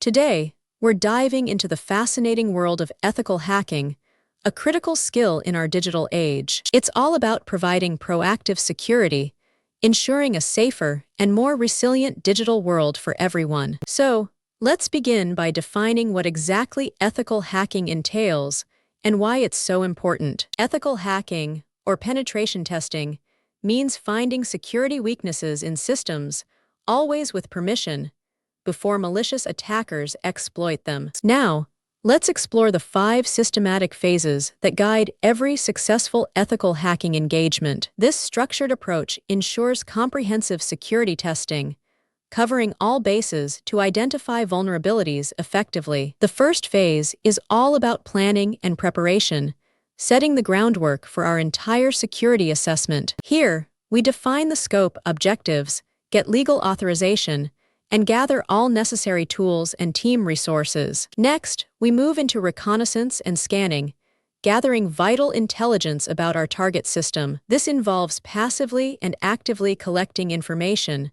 Today, we're diving into the fascinating world of ethical hacking, a critical skill in our digital age. It's all about providing proactive security, ensuring a safer and more resilient digital world for everyone. So, let's begin by defining what exactly ethical hacking entails and why it's so important. Ethical hacking, or penetration testing, means finding security weaknesses in systems, always with permission, before malicious attackers exploit them. Now, let's explore the 5 systematic phases that guide every successful ethical hacking engagement. This structured approach ensures comprehensive security testing, covering all bases to identify vulnerabilities effectively. The first phase is all about planning and preparation, setting the groundwork for our entire security assessment. Here, we define the scope, objectives, get legal authorization, and gather all necessary tools and team resources. Next, we move into reconnaissance and scanning, gathering vital intelligence about our target system. This involves passively and actively collecting information,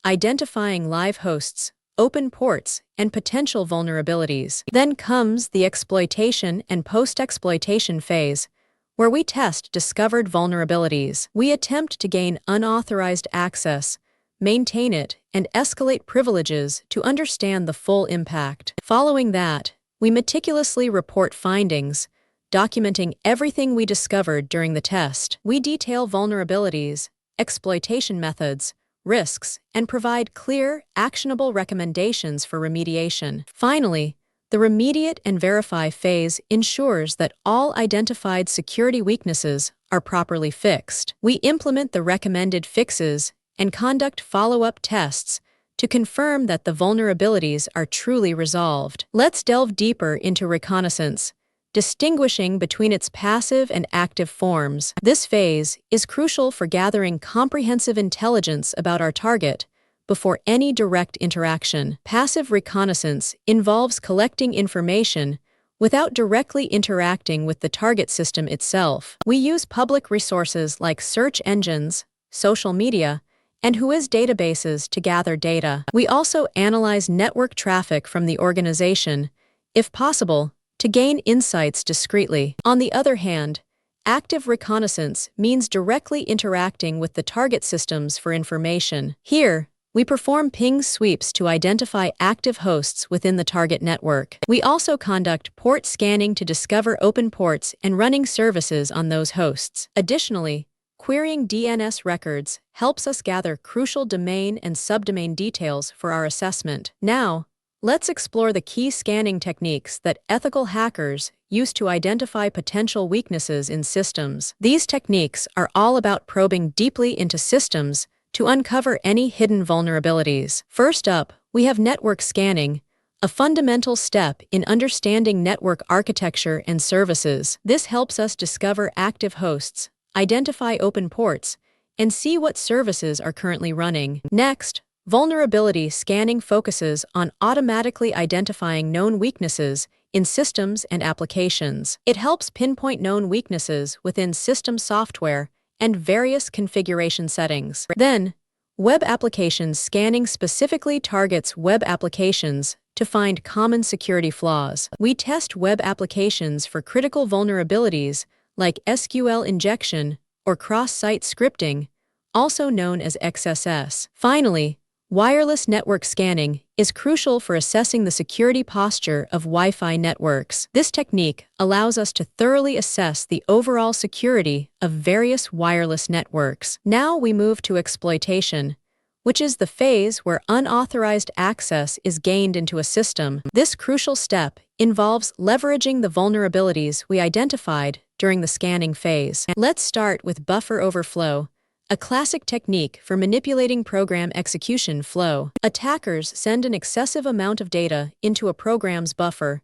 identifying live hosts, open ports, and potential vulnerabilities. Then comes the exploitation and post-exploitation phase, where we test discovered vulnerabilities. We attempt to gain unauthorized access, maintain it, and escalate privileges to understand the full impact. Following that, we meticulously report findings, documenting everything we discovered during the test. We detail vulnerabilities, exploitation methods, risks, and provide clear, actionable recommendations for remediation. Finally, the remediate and verify phase ensures that all identified security weaknesses are properly fixed. We implement the recommended fixes and conduct follow-up tests to confirm that the vulnerabilities are truly resolved. Let's delve deeper into reconnaissance, distinguishing between its passive and active forms. This phase is crucial for gathering comprehensive intelligence about our target before any direct interaction. Passive reconnaissance involves collecting information without directly interacting with the target system itself. We use public resources like search engines, social media, and WHOIS databases to gather data. We also analyze network traffic from the organization, if possible, to gain insights discreetly. On the other hand, active reconnaissance means directly interacting with the target systems for information. Here, we perform ping sweeps to identify active hosts within the target network. We also conduct port scanning to discover open ports and running services on those hosts. Additionally, querying DNS records helps us gather crucial domain and subdomain details for our assessment. Now, let's explore the key scanning techniques that ethical hackers use to identify potential weaknesses in systems. These techniques are all about probing deeply into systems to uncover any hidden vulnerabilities. First up, we have network scanning, a fundamental step in understanding network architecture and services. This helps us discover active hosts, identify open ports, and see what services are currently running. Next, vulnerability scanning focuses on automatically identifying known weaknesses in systems and applications. It helps pinpoint known weaknesses within system software and various configuration settings. Then, web applications scanning specifically targets web applications to find common security flaws. We test web applications for critical vulnerabilities like SQL injection or cross-site scripting, also known as XSS. Finally, wireless network scanning is crucial for assessing the security posture of Wi-Fi networks. This technique allows us to thoroughly assess the overall security of various wireless networks. Now we move to exploitation, which is the phase where unauthorized access is gained into a system. This crucial step involves leveraging the vulnerabilities we identified during the scanning phase. Let's start with buffer overflow, a classic technique for manipulating program execution flow. Attackers send an excessive amount of data into a program's buffer,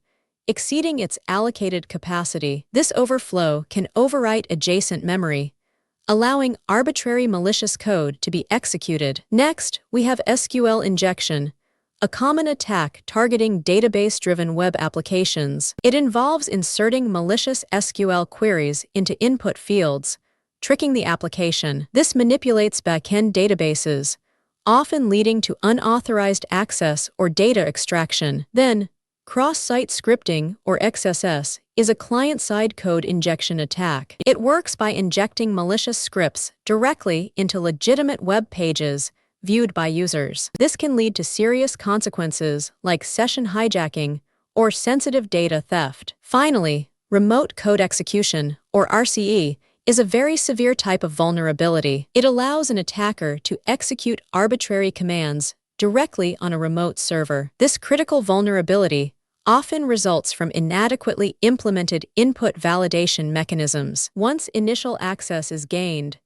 exceeding its allocated capacity. This overflow can overwrite adjacent memory, allowing arbitrary malicious code to be executed. Next, we have SQL injection, a common attack targeting database-driven web applications. It involves inserting malicious SQL queries into input fields, tricking the application. This manipulates backend databases, often leading to unauthorized access or data extraction. Then, cross-site scripting, or XSS, is a client-side code injection attack. It works by injecting malicious scripts directly into legitimate web pages viewed by users. This can lead to serious consequences like session hijacking or sensitive data theft. Finally, remote code execution, or RCE, is a very severe type of vulnerability. It allows an attacker to execute arbitrary commands directly on a remote server. This critical vulnerability often results from inadequately implemented input validation mechanisms. Once initial access is gained,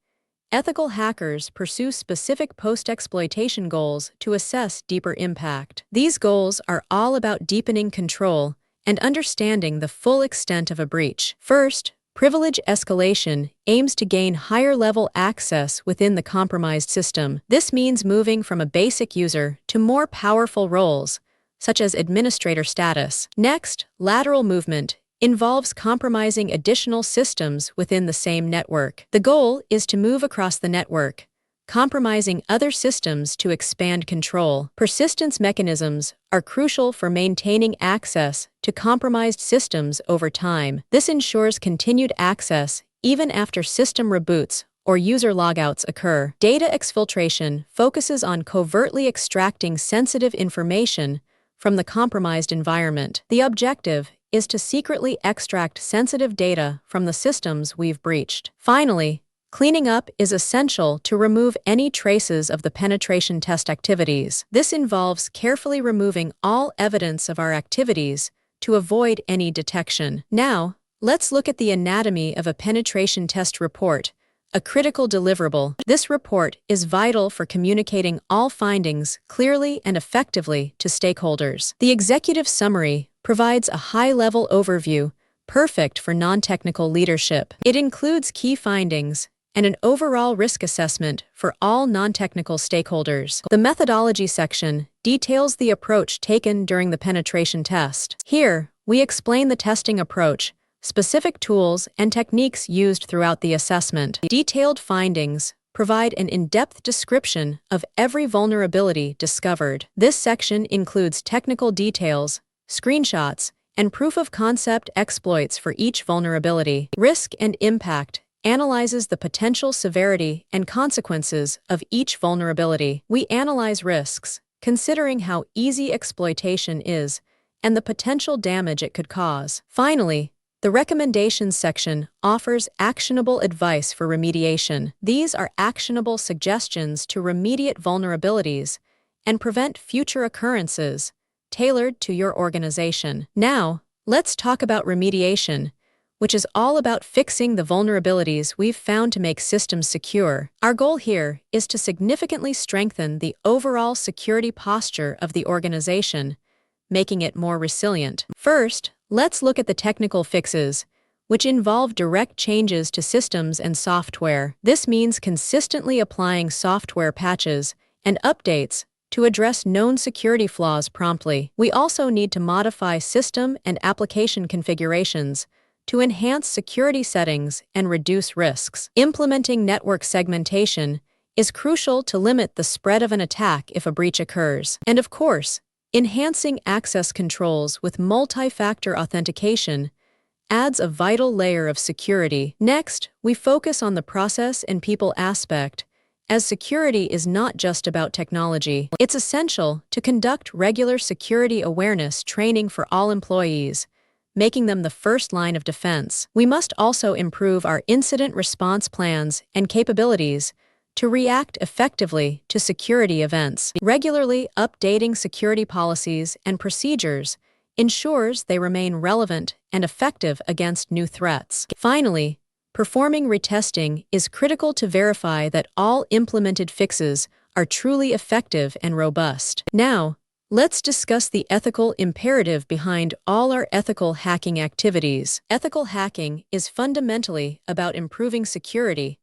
ethical hackers pursue specific post-exploitation goals to assess deeper impact. These goals are all about deepening control and understanding the full extent of a breach. First, privilege escalation aims to gain higher-level access within the compromised system. This means moving from a basic user to more powerful roles, such as administrator status. Next, lateral movement involves compromising additional systems within the same network. The goal is to move across the network, compromising other systems to expand control. Persistence mechanisms are crucial for maintaining access to compromised systems over time. This ensures continued access even after system reboots or user logouts occur. Data exfiltration focuses on covertly extracting sensitive information from the compromised environment. The objective is to secretly extract sensitive data from the systems we've breached. Finally, cleaning up is essential to remove any traces of the penetration test activities. This involves carefully removing all evidence of our activities to avoid any detection. Now, let's look at the anatomy of a penetration test report, a critical deliverable. This report is vital for communicating all findings clearly and effectively to stakeholders. The executive summary provides a high-level overview, perfect for non-technical leadership. It includes key findings and an overall risk assessment for all non-technical stakeholders. The methodology section details the approach taken during the penetration test. Here, we explain the testing approach, specific tools, and techniques used throughout the assessment. Detailed findings provide an in-depth description of every vulnerability discovered. This section includes technical details, screenshots, and proof-of-concept exploits for each vulnerability. Risk and impact analyzes the potential severity and consequences of each vulnerability. We analyze risks, considering how easy exploitation is and the potential damage it could cause. Finally, the recommendations section offers actionable advice for remediation. These are actionable suggestions to remediate vulnerabilities and prevent future occurrences, tailored to your organization. Now, let's talk about remediation, which is all about fixing the vulnerabilities we've found to make systems secure. Our goal here is to significantly strengthen the overall security posture of the organization, making it more resilient. First, let's look at the technical fixes, which involve direct changes to systems and software. This means consistently applying software patches and updates to address known security flaws promptly. We also need to modify system and application configurations to enhance security settings and reduce risks. Implementing network segmentation is crucial to limit the spread of an attack if a breach occurs. And of course, enhancing access controls with multi-factor authentication adds a vital layer of security. Next, we focus on the process and people aspect, as security is not just about technology. It's essential to conduct regular security awareness training for all employees, making them the first line of defense. We must also improve our incident response plans and capabilities to react effectively to security events. Regularly updating security policies and procedures ensures they remain relevant and effective against new threats. Finally, performing retesting is critical to verify that all implemented fixes are truly effective and robust. Now, let's discuss the ethical imperative behind all our ethical hacking activities. Ethical hacking is fundamentally about improving security,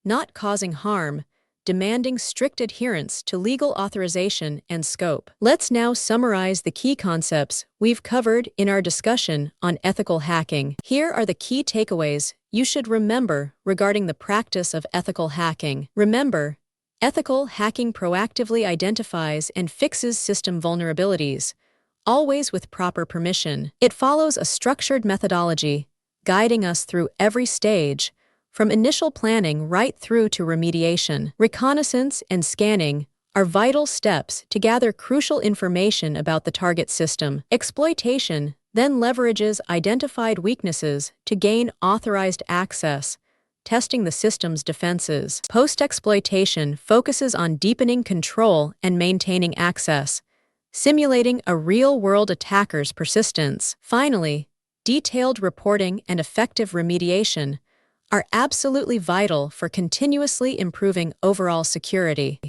not causing harm, demanding strict adherence to legal authorization and scope. Let's now summarize the key concepts we've covered in our discussion on ethical hacking. Here are the key takeaways you should remember regarding the practice of ethical hacking. Remember, Ethical hacking proactively identifies and fixes system vulnerabilities, always with proper permission. It follows a structured methodology, guiding us through every stage, from initial planning right through to remediation. Reconnaissance and scanning are vital steps to gather crucial information about the target system. Exploitation then leverages identified weaknesses to gain authorized access, testing the system's defenses. Post-exploitation focuses on deepening control and maintaining access, simulating a real-world attacker's persistence. Finally, detailed reporting and effective remediation are absolutely vital for continuously improving overall security.